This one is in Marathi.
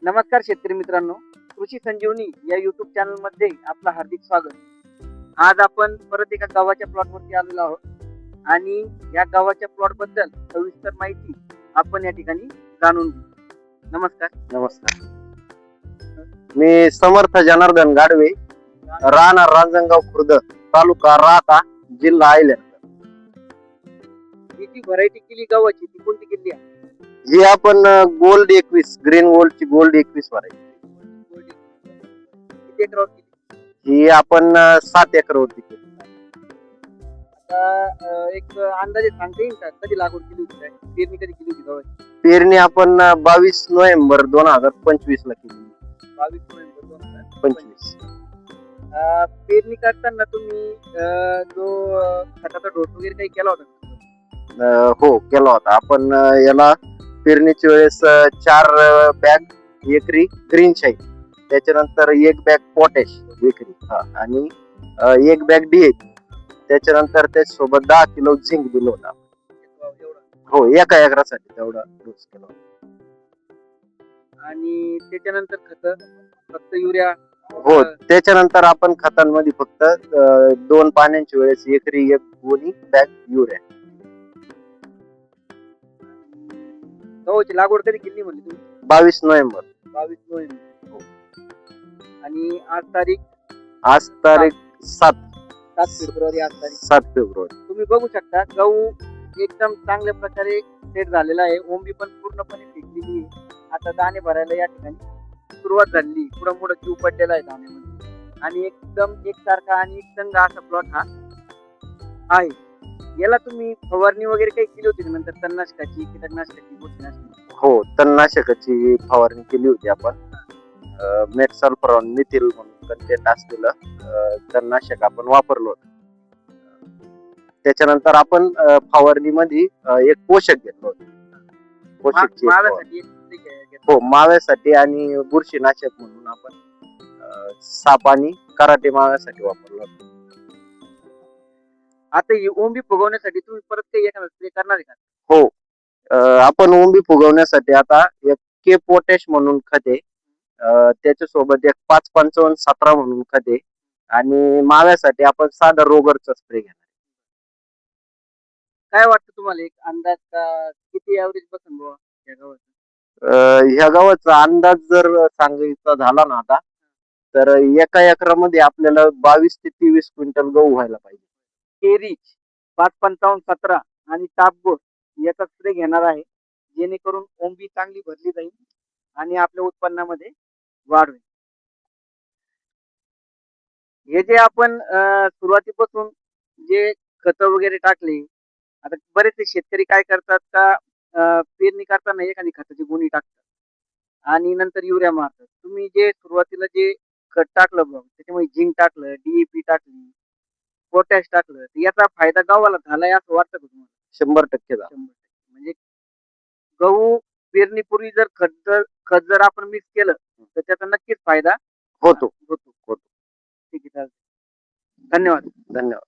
नमस्कार शेतकरी मित्रांनो, कृषी संजीवनी या युट्यूब चॅनल मध्ये आपलं हार्दिक स्वागत. आज आपण परत एका गव्हाच्या प्लॉट वरती आलेलो आहोत आणि या गव्हाच्या प्लॉट बद्दल सविस्तर माहिती आपण या ठिकाणी जाणून घेऊ. नमस्कार. नमस्कार. मी समर्थ जनार्दन गाडवे, राहणार रांजणगाव खुर्द, तालुका राहता, जिल्हा आयल्यानगर. ही जी व्हरायटी केली गव्हाची ती कोणती केली आहे? ही आपण गोल्ड 21 ग्रीन गोल्ड ची गोल्ड 21 व्हरायटी. किती एकरावर केली? ही आपण 7 एकरवरती केली. आता एक अंदाजे सांगता येईल का कधी लागवड केली होती, काय पेरणी कधी केली होती गव्हाची? पेरणी आपण 22 नोव्हेंबर 2025 ला केली. 22 नोव्हेंबर 2025. 25. पेरणी करताना तुम्ही जो खताचा डोस वगैरे काही केला होता? हो केला होता आपण. याला पेरणीच्या वेळेस 4 बॅग एकरी ग्रीन शाईन, त्याच्यानंतर 1 बॅग पोटॅश एकरी आणि 1 बॅग डीएपी, त्याच्यानंतर त्याच्यासोबत 10 किलो झिंक दिलं होतं. हो, एका एकरासाठी तेवढा डोस केला होता. आणि त्याच्यानंतर खत फक्त युरिया? हो, त्याच्यानंतर आपण खतांमध्ये फक्त 2 पाण्यांच्या वेळेस एकरी 1 गोणी बॅग युरिया. गव्हाची लागवड कधी केली म्हणली तुम्ही? 22 नोव्हेंबर. 22 नोव्हेंबर. आणि आज तारीख 7 फेब्रुवारी. आज तारीख 7 फेब्रुवारी. तुम्ही बघू शकता गहू एकदम चांगल्या प्रकारे सेट झालेला आहे. ओंबी पण पूर्णपणे फेकलेली आहे. आता दाणे भरायला या ठिकाणी सुरुवात झाली. पुढं पुढं जीव पडलेला आहे दाण्यामध्ये आणि एकदम एकसारखा आणि एकसंग असा प्लॉट हा आहे. याला तुम्ही फवारणी वगैरे काही केली होती नंतर तणनाशकाची, कीटकनाशकाची, बुरशीनाशकाची? हो, तणनाशकाची फवारणी केली होती आपण. मेटसल्फरॉन मिथिल म्हणून कंटेंट असलेलं तणनाशक आपण वापरलं होतं. त्याच्यानंतर आपण फवारणीमध्ये एक पोषक घेतलं होतं. पोषकची माव्यासाठी हो, माव्यासाठी आणि बुरशीनाशक म्हणून आपण साप आणि कराटे माव्यासाठी वापरलं होतं. आता ही ओंबी फुगवण्यासाठी तुम्ही परत काही एखादा स्प्रे करणार आहे का? हो, आपण ओंबी फुगवण्यासाठी आता एक के पोटॅश म्हणून खत आहे, त्याच्यासोबत एक 55517 म्हणून खत आहे आणि माव्यासाठी आपण साधा रोगरचा स्प्रे घेणार. काय वाटतं तुम्हाला, एक अंदाज का किती ऍव्हरेज बसेल बुवा या गव्हाचं? ह्या गावाचा अंदाज जर सांगायचा झाला ना आता, तर एका एकरामध्ये आपल्याला 22 ते 23 क्विंटल गहू व्हायला पाहिजे. केरीच 55517 आणि टापगोर याचा स्प्रे घेणार आहे, जेणेकरून ओंबी चांगली भरली जाईल आणि आपल्या उत्पन्नामध्ये वाढ होईल. हे जे आपण सुरुवातीपासून जे खत वगैरे टाकले, आता बरेचसे शेतकरी काय करतात का पेरणी करताना एखादी खताची गुणी टाकतात आणि नंतर युरिया मारतात. तुम्ही जे सुरुवातीला जे खत टाकलं बघ, त्याच्यामुळे झिंक टाकलं, डीएपी टाकली, पोटॅश टाकलं, तर याचा फायदा गव्हाला झालाय असं वाटतं का तुम्हाला? 100% झाला. 100%. म्हणजे गहू पेरणीपूर्वी जर खत जर आपण मिक्स केलं तर त्याचा नक्कीच फायदा होतो. होतो. ठीक आहे, चालतंय. धन्यवाद. धन्यवाद.